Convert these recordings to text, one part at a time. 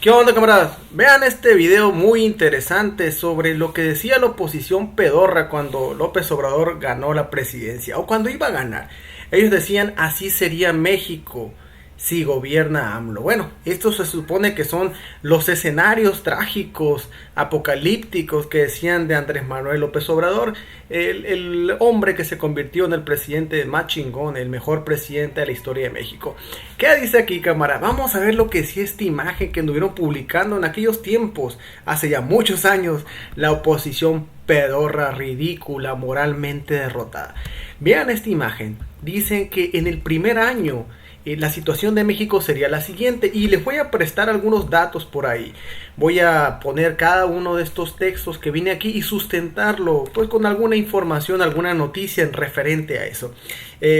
¿Qué onda, camaradas? Vean este video muy interesante sobre lo que decía la oposición pedorra cuando López Obrador ganó la presidencia o cuando iba a ganar. Ellos decían, así sería México si gobierna AMLO. Bueno, estos se supone que son los escenarios trágicos, apocalípticos que decían de Andrés Manuel López Obrador, el hombre que se convirtió en el presidente más chingón, el mejor presidente de la historia de México. ¿Qué dice aquí, cámara? Vamos a ver lo que decía esta imagen que anduvieron publicando en aquellos tiempos, hace ya muchos años, la oposición pedorra, ridícula, moralmente derrotada. Vean esta imagen. Dicen que en el primer año la situación de México sería la siguiente, y les voy a prestar algunos datos por ahí. Voy a poner cada uno de estos textos que vine aquí y sustentarlo pues con alguna información, alguna noticia en referente a eso.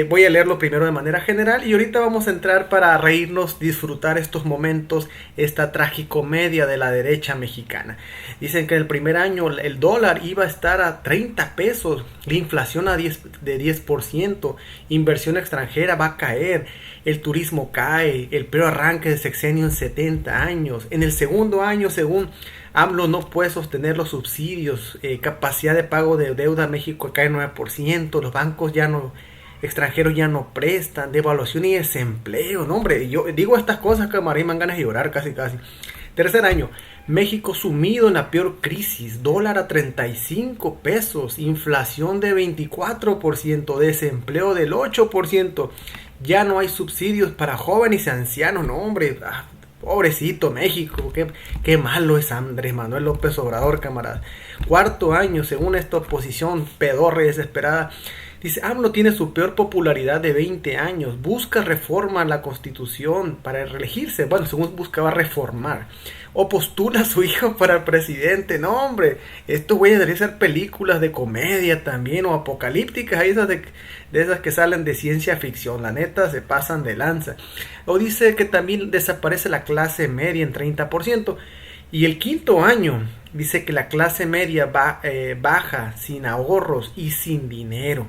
Voy a leerlo primero de manera general y ahorita vamos a entrar para reírnos, disfrutar estos momentos, esta tragicomedia de la derecha mexicana. Dicen que en el primer año el dólar iba a estar a 30 pesos, la inflación de 10%, inversión extranjera va a caer, el turismo cae, el peor arranque de sexenio en 70 años. En el segundo año, según AMLO, no puede sostener los subsidios, capacidad de pago de deuda México cae 9%, los bancos extranjeros ya no prestan, devaluación y desempleo. No, hombre, yo digo estas cosas que me dan ganas de llorar casi. Tercer año, México sumido en la peor crisis, dólar a 35 pesos, inflación de 24%, desempleo del 8%, ya no hay subsidios para jóvenes y ancianos. No, hombre, pobrecito México, qué malo es Andrés Manuel López Obrador, camaradas. Cuarto año, según esta oposición pedorra y desesperada, dice, AMLO tiene su peor popularidad de 20 años, busca reforma a la constitución para reelegirse, bueno, según buscaba reformar, o postula a su hijo para el presidente. No, hombre, estos güeyes deberían ser películas de comedia también, o apocalípticas, de esas que salen de ciencia ficción, la neta se pasan de lanza. O dice que también desaparece la clase media en 30%, y el quinto año dice que la clase media baja, sin ahorros y sin dinero.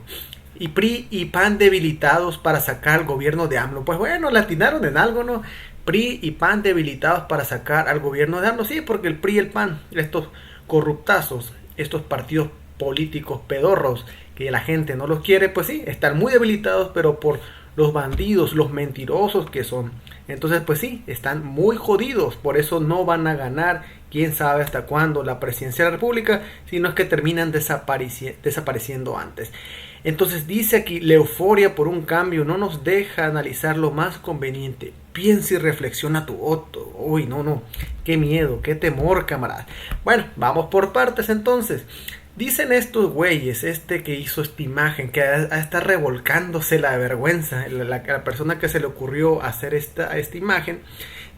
Y PRI y PAN debilitados para sacar al gobierno de AMLO. Pues bueno, le atinaron en algo, ¿no? PRI y PAN debilitados para sacar al gobierno de AMLO. Sí, porque el PRI y el PAN, estos corruptazos, estos partidos políticos pedorros que la gente no los quiere, pues sí, están muy debilitados, pero por los bandidos, los mentirosos que son. Entonces, pues sí, están muy jodidos, por eso no van a ganar, quién sabe hasta cuándo, la presidencia de la República, sino es que terminan desapareciendo antes. Entonces dice aquí, la euforia por un cambio no nos deja analizar lo más conveniente. Piensa y reflexiona tu voto. Uy, no, qué miedo, qué temor, camarada. Bueno, vamos por partes entonces. Dicen estos güeyes, que hizo esta imagen, que está revolcándose la vergüenza, la persona que se le ocurrió hacer esta imagen,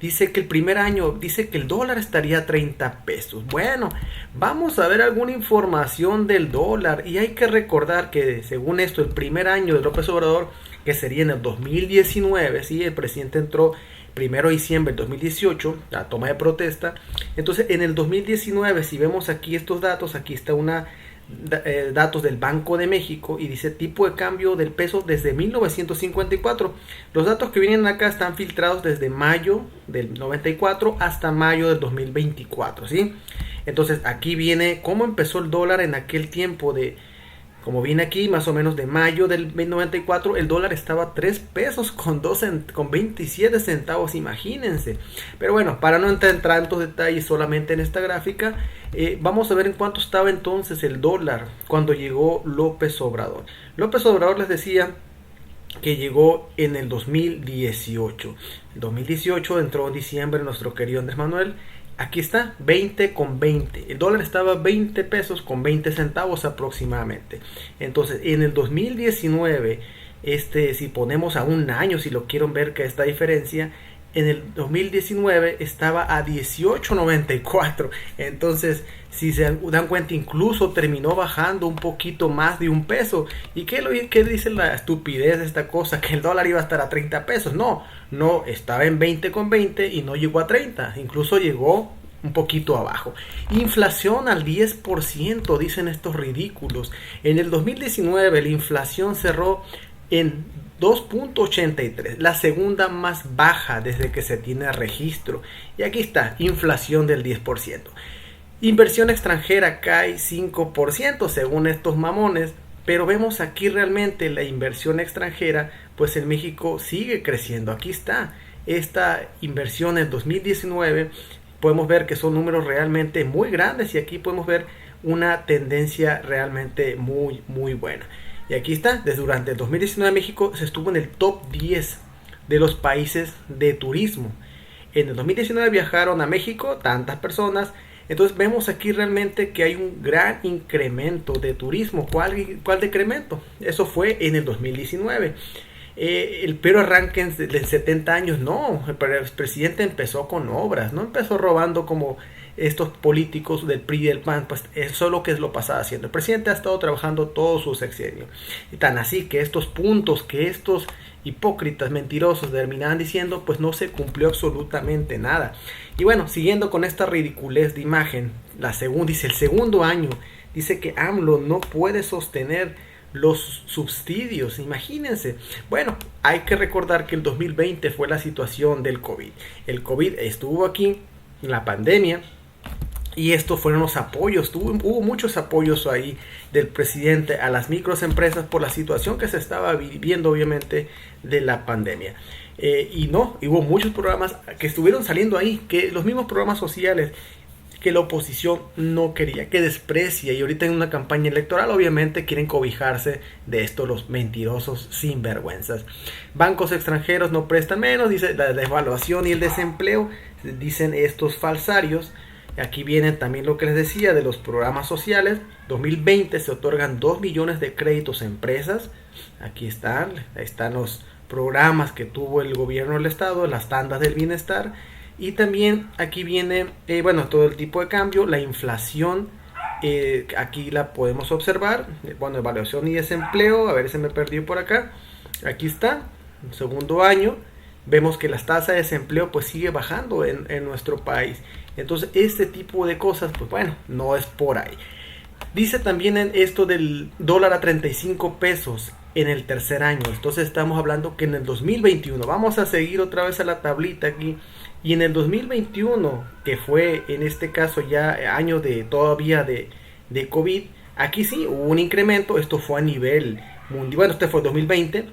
dice que el primer año, dice que el dólar estaría a 30 pesos. Bueno, vamos a ver alguna información del dólar, y hay que recordar que según esto, el primer año de López Obrador, que sería en el 2019, ¿sí? El presidente entró 1 de diciembre del 2018, la toma de protesta. Entonces en el 2019, si vemos aquí estos datos, aquí está datos del Banco de México, y dice tipo de cambio del peso desde 1954. Los datos que vienen acá están filtrados desde mayo del 94 hasta mayo del 2024, ¿sí? Entonces aquí viene cómo empezó el dólar en aquel tiempo como viene aquí, más o menos de mayo del 94, el dólar estaba a 3 pesos con 27 centavos, imagínense. Pero bueno, para no entrar en tantos detalles solamente en esta gráfica, vamos a ver en cuánto estaba entonces el dólar cuando llegó López Obrador. López Obrador, les decía que llegó en el 2018. El 2018 entró en diciembre nuestro querido Andrés Manuel. Aquí está, 20,20. El dólar estaba a 20 pesos con 20 centavos aproximadamente. Entonces, en el 2019, si ponemos a un año, si lo quieren ver que esta diferencia, en el 2019 estaba a 18.94. Entonces, si se dan cuenta, incluso terminó bajando un poquito más de un peso. ¿Y qué dice la estupidez de esta cosa? Que el dólar iba a estar a 30 pesos. No, estaba en 20,20 y no llegó a 30. Incluso llegó un poquito abajo. Inflación al 10%, dicen estos ridículos. En el 2019 la inflación cerró en 2.83, la segunda más baja desde que se tiene registro. Y aquí está, inflación del 10%. Inversión extranjera cae 5% según estos mamones, pero vemos aquí realmente la inversión extranjera, pues en México sigue creciendo. Aquí está, esta inversión en 2019, podemos ver que son números realmente muy grandes y aquí podemos ver una tendencia realmente muy buena. Y aquí está, desde durante el 2019 México se estuvo en el top 10 de los países de turismo. En el 2019 viajaron a México tantas personas. Entonces vemos aquí realmente que hay un gran incremento de turismo. ¿Cuál decremento? Eso fue en el 2019. El peor arranque de 70 años, no. El presidente empezó con obras, no empezó robando como estos políticos del PRI y del PAN. Pues eso es lo que lo pasaba haciendo. El presidente ha estado trabajando todo su sexenio. Y tan así que estos puntos que estos hipócritas mentirosos terminaban diciendo, pues no se cumplió absolutamente nada. Y bueno, siguiendo con esta ridiculez de imagen, dice el segundo año, dice que AMLO no puede sostener los subsidios, imagínense. Bueno, hay que recordar que el 2020 fue la situación del COVID. El COVID estuvo aquí, la pandemia, y estos fueron los apoyos. Hubo muchos apoyos ahí del presidente a las microempresas por la situación que se estaba viviendo obviamente de la pandemia. Y hubo muchos programas que estuvieron saliendo ahí, que los mismos programas sociales que la oposición no quería, que desprecia, y ahorita en una campaña electoral obviamente quieren cobijarse de esto los mentirosos sinvergüenzas. Bancos extranjeros no prestan menos, dice la devaluación y el desempleo, dicen estos falsarios. Aquí viene también lo que les decía de los programas sociales. 2020 se otorgan 2 millones de créditos a empresas. Aquí están los programas que tuvo el gobierno del estado, las tandas del bienestar. Y también aquí viene, todo el tipo de cambio, la inflación, aquí la podemos observar. Bueno, evaluación y desempleo, a ver si me perdí por acá. Aquí está, segundo año. Vemos que las tasas de desempleo pues sigue bajando en nuestro país. Entonces este tipo de cosas pues bueno, no es por ahí. Dice también en esto del dólar a 35 pesos en el tercer año. Entonces estamos hablando que en el 2021, vamos a seguir otra vez a la tablita aquí. Y en el 2021, que fue en este caso ya año todavía de COVID, aquí sí hubo un incremento. Esto fue a nivel mundial. Bueno, este fue 2020,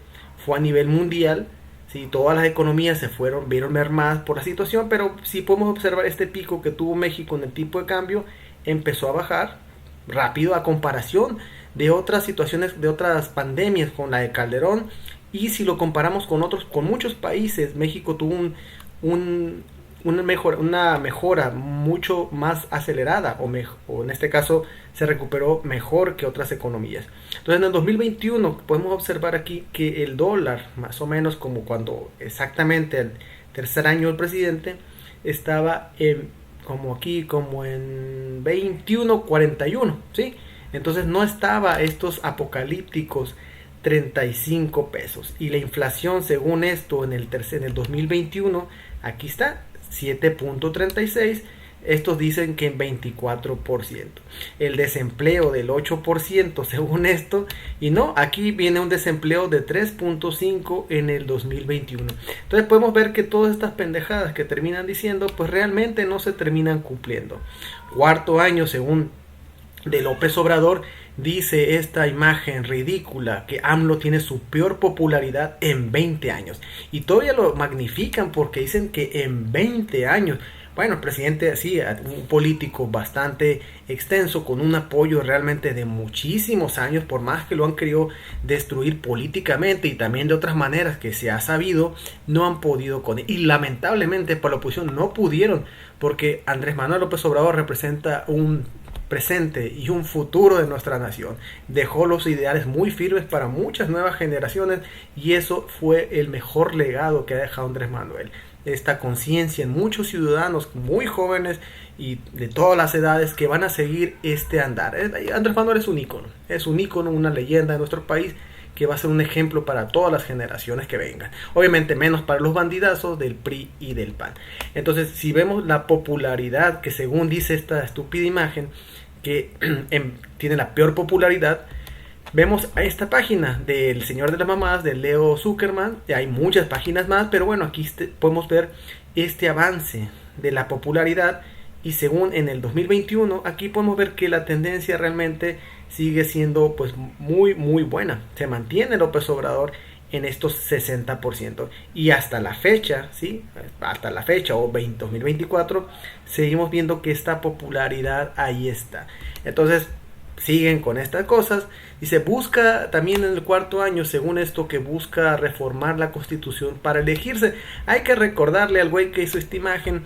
fue a nivel mundial. Sí, todas las economías vieron mermadas por la situación, pero sí podemos observar este pico que tuvo México en el tipo de cambio, empezó a bajar rápido a comparación de otras situaciones, de otras pandemias con la de Calderón. Y si lo comparamos con muchos países, México tuvo una mejora mucho más acelerada, o en este caso se recuperó mejor que otras economías. Entonces en el 2021 podemos observar aquí que el dólar, más o menos como cuando exactamente el tercer año del presidente, estaba como en 21.41, ¿sí? Entonces no estaba estos apocalípticos 35 pesos. Y la inflación, según esto, en el 2021, aquí está, 7.36. Estos dicen que en 24%. El desempleo del 8% según esto. Y no, aquí viene un desempleo de 3.5 en el 2021. Entonces podemos ver que todas estas pendejadas que terminan diciendo, pues realmente no se terminan cumpliendo. Cuarto año según de López Obrador, dice esta imagen ridícula que AMLO tiene su peor popularidad en 20 años. Y todavía lo magnifican porque dicen que en 20 años. Bueno, el presidente, sí, un político bastante extenso, con un apoyo realmente de muchísimos años, por más que lo han querido destruir políticamente y también de otras maneras que se ha sabido, no han podido con él. Y lamentablemente para la oposición no pudieron, porque Andrés Manuel López Obrador representa un presente y un futuro de nuestra nación. Dejó los ideales muy firmes para muchas nuevas generaciones y eso fue el mejor legado que ha dejado Andrés Manuel. Esta conciencia en muchos ciudadanos muy jóvenes y de todas las edades que van a seguir este andar. Andrés Manuel es un ícono, una leyenda de nuestro país que va a ser un ejemplo para todas las generaciones que vengan. Obviamente menos para los bandidazos del PRI y del PAN. Entonces, si vemos la popularidad que según dice esta estúpida imagen, que tiene la peor popularidad, vemos a esta página del señor de las mamás, de Leo Zuckerman. Hay muchas páginas más, pero bueno, aquí podemos ver este avance de la popularidad. Y según en el 2021, aquí podemos ver que la tendencia realmente sigue siendo pues muy buena. Se mantiene López Obrador en estos 60%. Y hasta la fecha, ¿sí? Hasta la fecha, o 2024, seguimos viendo que esta popularidad ahí está. Entonces, siguen con estas cosas. Y se busca también en el cuarto año, según esto, que busca reformar la Constitución para elegirse. Hay que recordarle al güey que hizo esta imagen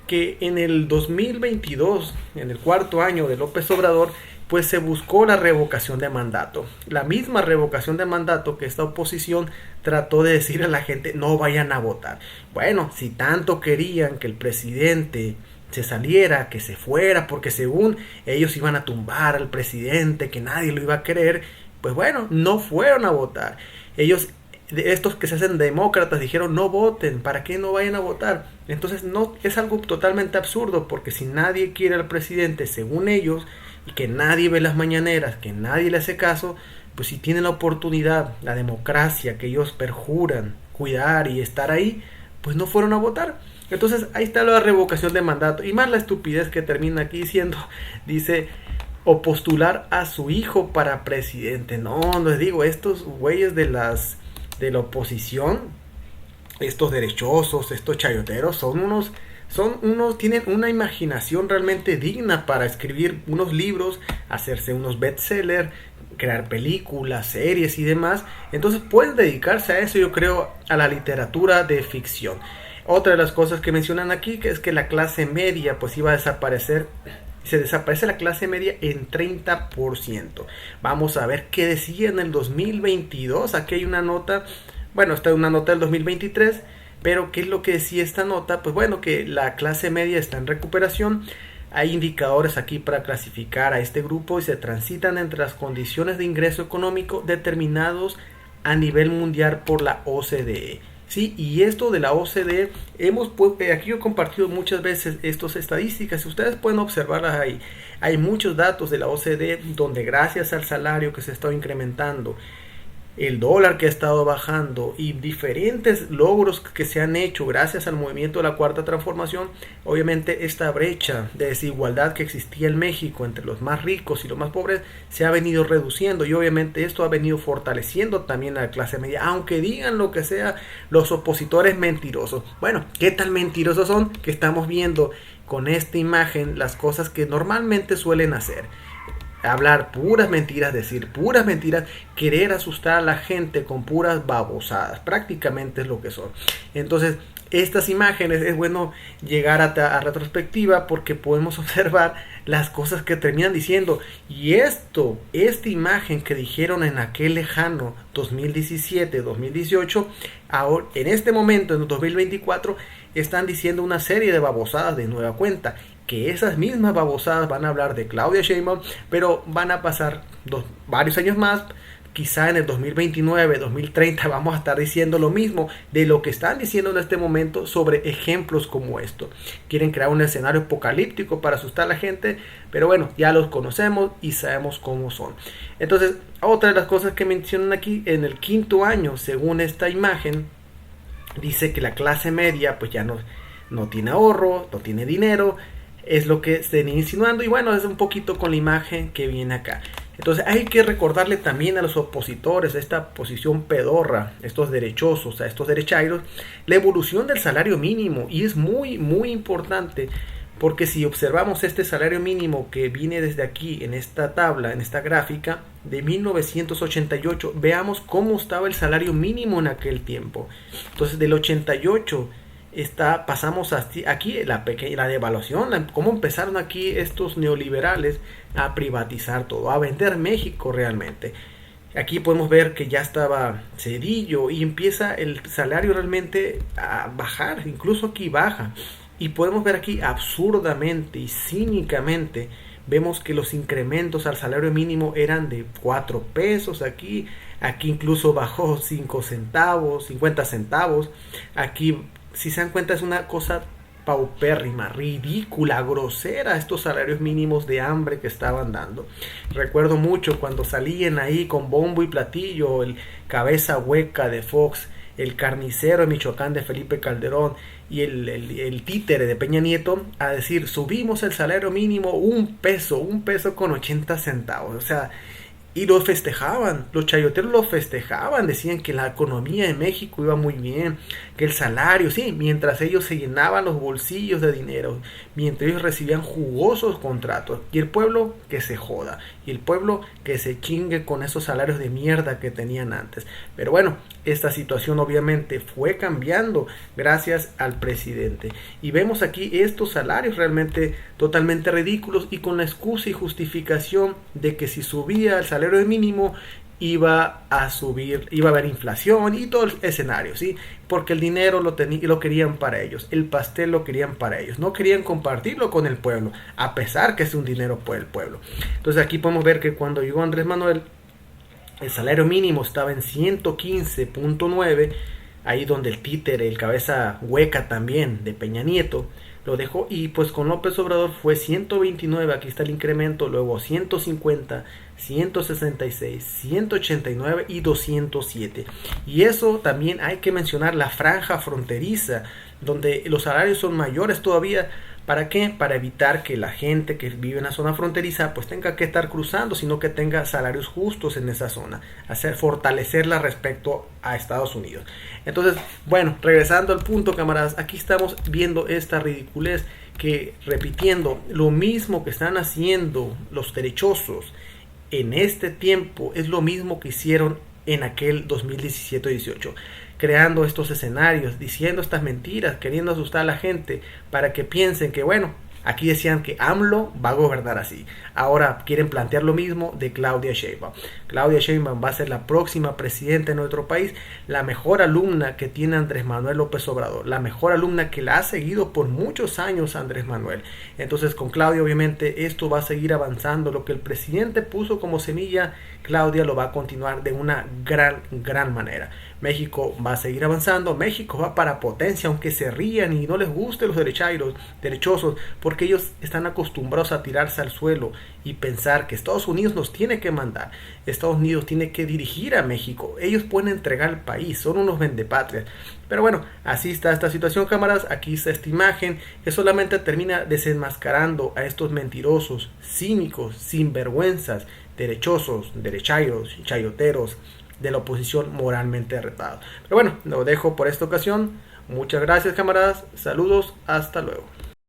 que en el 2022, en el cuarto año de López Obrador, pues se buscó la revocación de mandato. La misma revocación de mandato que esta oposición trató de decir a la gente: no vayan a votar. Bueno, si tanto querían que el presidente se saliera, que se fuera, porque según ellos iban a tumbar al presidente, que nadie lo iba a querer, pues bueno, no fueron a votar. Estos que se hacen demócratas dijeron: no voten, ¿para qué no vayan a votar? Entonces no, es algo totalmente absurdo, porque si nadie quiere al presidente según ellos, y que nadie ve las mañaneras, que nadie le hace caso, pues si tienen la oportunidad, la democracia que ellos perjuran cuidar y estar ahí, pues no fueron a votar. Entonces ahí está la revocación de mandato. Y más la estupidez que termina aquí diciendo, dice: o postular a su hijo para presidente. No, les digo, estos güeyes de la oposición, estos derechosos, estos chayoteros, son unos, tienen una imaginación realmente digna para escribir unos libros, hacerse unos bestsellers, crear películas, series y demás. Entonces pueden dedicarse a eso, yo creo, a la literatura de ficción. Otra de las cosas que mencionan aquí, que es que la clase media pues iba a desaparecer. Se desaparece la clase media en 30%. Vamos a ver qué decía en el 2022. Aquí hay una nota, bueno, está una nota del 2023, pero ¿qué es lo que decía esta nota? Pues bueno, que la clase media está en recuperación. Hay indicadores aquí para clasificar a este grupo y se transitan entre las condiciones de ingreso económico determinados a nivel mundial por la OCDE. Sí, y esto de la OCDE, aquí yo he compartido muchas veces estas estadísticas, ustedes pueden observarlas ahí. Hay muchos datos de la OCDE donde gracias al salario que se está incrementando, el dólar que ha estado bajando y diferentes logros que se han hecho gracias al movimiento de la cuarta transformación, obviamente esta brecha de desigualdad que existía en México entre los más ricos y los más pobres se ha venido reduciendo, y obviamente esto ha venido fortaleciendo también a la clase media, aunque digan lo que sea los opositores mentirosos. Bueno, ¿qué tal mentirosos son? Que estamos viendo con esta imagen las cosas que normalmente suelen hacer: hablar puras mentiras, decir puras mentiras, querer asustar a la gente con puras babosadas. Prácticamente es lo que son. Entonces, estas imágenes es bueno llegar a retrospectiva, porque podemos observar las cosas que terminan diciendo. Y esta imagen que dijeron en aquel lejano 2017, 2018, ahora, en este momento, en el 2024, están diciendo una serie de babosadas de nueva cuenta. Que esas mismas babosadas van a hablar de Claudia Sheinbaum, pero van a pasar varios años más. Quizá en el 2029, 2030 vamos a estar diciendo lo mismo de lo que están diciendo en este momento sobre ejemplos como esto. Quieren crear un escenario apocalíptico para asustar a la gente, pero bueno, ya los conocemos y sabemos cómo son. Entonces, otra de las cosas que mencionan aquí, en el quinto año, según esta imagen, dice que la clase media pues ya no tiene ahorro, no tiene dinero. Es lo que se viene insinuando, y bueno, es un poquito con la imagen que viene acá. Entonces hay que recordarle también a los opositores, a esta posición pedorra, estos derechosos, a estos derechairos, la evolución del salario mínimo. Y es muy importante, porque si observamos este salario mínimo que viene desde aquí en esta tabla, en esta gráfica de 1988, veamos cómo estaba el salario mínimo en aquel tiempo. Entonces del 88 pasamos aquí la devaluación, cómo empezaron aquí estos neoliberales a privatizar todo, a vender México realmente. Aquí podemos ver que ya estaba Cedillo y empieza el salario realmente a bajar, incluso aquí baja. Y podemos ver aquí absurdamente y cínicamente, vemos que los incrementos al salario mínimo eran de 4 pesos, aquí incluso bajó 5 centavos, 50 centavos, aquí si se dan cuenta es una cosa paupérrima, ridícula, grosera estos salarios mínimos de hambre que estaban dando. Recuerdo mucho cuando salían ahí con bombo y platillo el cabeza hueca de Fox, el carnicero de Michoacán de Felipe Calderón y el títere de Peña Nieto a decir subimos el salario mínimo un peso con 80 centavos. O sea, y lo festejaban, los chayoteros lo festejaban, decían que la economía de México iba muy bien, que el salario, sí, mientras ellos se llenaban los bolsillos de dinero, mientras ellos recibían jugosos contratos, y el pueblo que se joda, y el pueblo que se chingue con esos salarios de mierda que tenían antes. Pero bueno, esta situación obviamente fue cambiando gracias al presidente. Y vemos aquí estos salarios realmente totalmente ridículos y con la excusa y justificación de que si subía el salario mínimo iba a subir, iba a haber inflación y todo el escenario, ¿sí? Porque el dinero lo querían para ellos, el pastel lo querían para ellos, no querían compartirlo con el pueblo, a pesar que es un dinero por el pueblo. Entonces aquí podemos ver que cuando llegó Andrés Manuel, el salario mínimo estaba en 115.9, ahí donde el títere, el cabeza hueca también de Peña Nieto, lo dejó, y pues con López Obrador fue 129, aquí está el incremento, luego 150, 166, 189 y 207. Y eso también hay que mencionar la franja fronteriza, donde los salarios son mayores todavía. ¿Para qué? Para evitar que la gente que vive en la zona fronteriza pues tenga que estar cruzando, sino que tenga salarios justos en esa zona, fortalecerla respecto a Estados Unidos. Entonces, bueno, regresando al punto, camaradas, aquí estamos viendo esta ridiculez que, repitiendo, lo mismo que están haciendo los derechosos en este tiempo es lo mismo que hicieron en aquel 2017-18, creando estos escenarios, diciendo estas mentiras, queriendo asustar a la gente para que piensen que, bueno, aquí decían que AMLO va a gobernar así. Ahora quieren plantear lo mismo de Claudia Sheinbaum. Claudia Sheinbaum va a ser la próxima presidenta de nuestro país, la mejor alumna que tiene Andrés Manuel López Obrador, la mejor alumna que la ha seguido por muchos años Andrés Manuel. Entonces con Claudia obviamente esto va a seguir avanzando. Lo que el presidente puso como semilla, Claudia lo va a continuar de una gran manera. México va a seguir avanzando, México va para potencia, aunque se rían y no les guste los derechosos, porque ellos están acostumbrados a tirarse al suelo y pensar que Estados Unidos nos tiene que mandar, Estados Unidos tiene que dirigir a México, ellos pueden entregar el país, son unos vendepatrias. Pero bueno, así está esta situación, camaradas. Aquí está esta imagen que solamente termina desenmascarando a estos mentirosos, cínicos, sinvergüenzas, derechosos, derechairos, chayoteros de la oposición moralmente retado. Pero bueno, lo dejo por esta ocasión. Muchas gracias, camaradas. Saludos, hasta luego.